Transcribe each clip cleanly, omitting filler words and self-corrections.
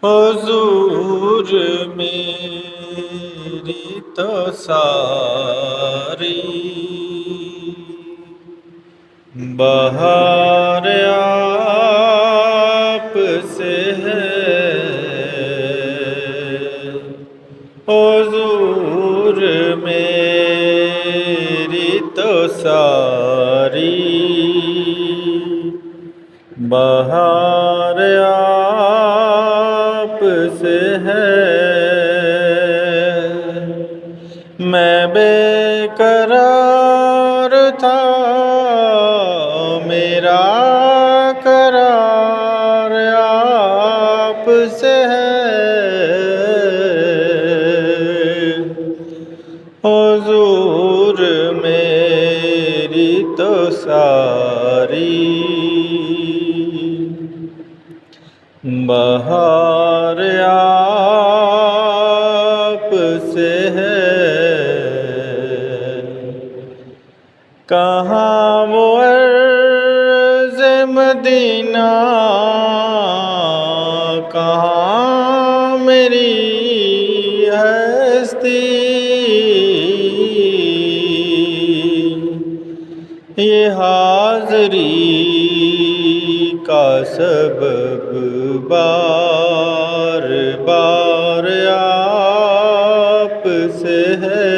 حضور میری تو ساری بہار آپ سے ہے، حضور میری تو ساری بہار آپ سے ہے۔ میں بے قرار تھا، میرا قرار آپ سے ہے، حضور میری تو ساری بہار آپ سے ہے۔ کہاں وہ عرض مدینہ، کہاں میری ہستی، یہ حاضری کا سبب بار بار آپ سے ہے،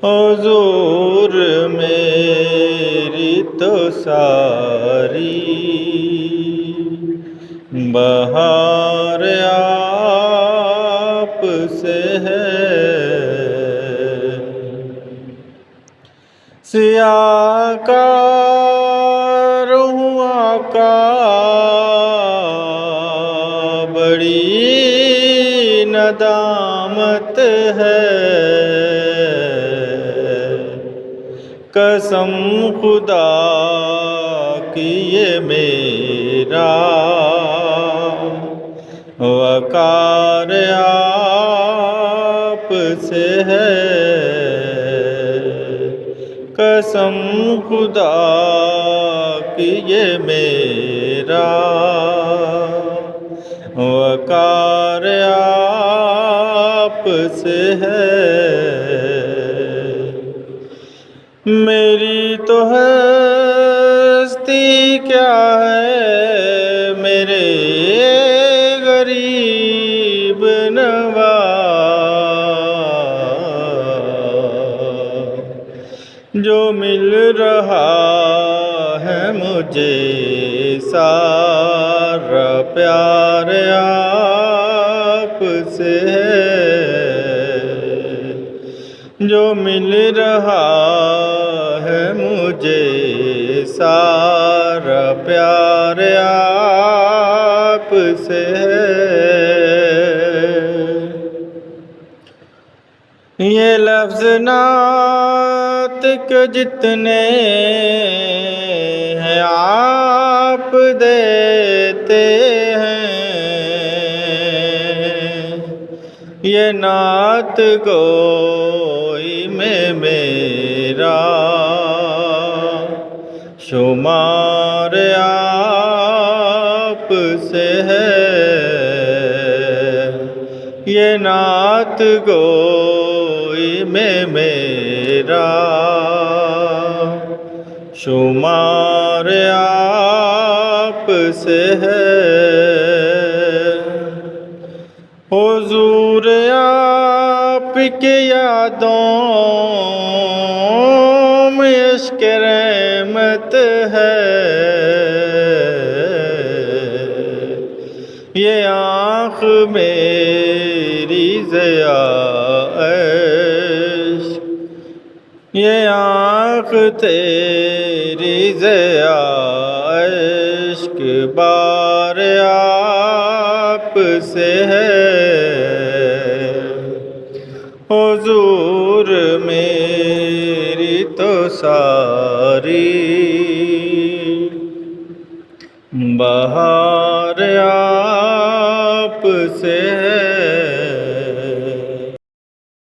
حضور میری تو ساری بہار آپ سے ہے۔ سیاہ کار ہوں آقا، بڑی ندامت ہے، قسم خدا کی یہ میرا وقار آپ سے ہے، قسم خدا کی یہ میرا وقار آپ سے ہے۔ میری تو ہستی کیا ہے، میرے غریب نواز، جو مل رہا ہے مجھے سارا پیار آپ سے ہے، جو مل رہا ہے مجھے سارا پیار آپ سے ہے۔ یہ لفظ نعت کے جتنے ہیں آپ دیتے ہیں، یہ نعت گوئی میں میرا شمار آپ سے ہے، یہ نعت گوئی میں میرا شمار آپ سے ہے، حضور آپ کی یادوں میں اشک رحمت ہے، یہ آنکھ میری ضیاء عشق، یہ آنکھ تیری ضیاء عشق بار آپ سے ہے، حضور میری تو ساری بہار آپ سے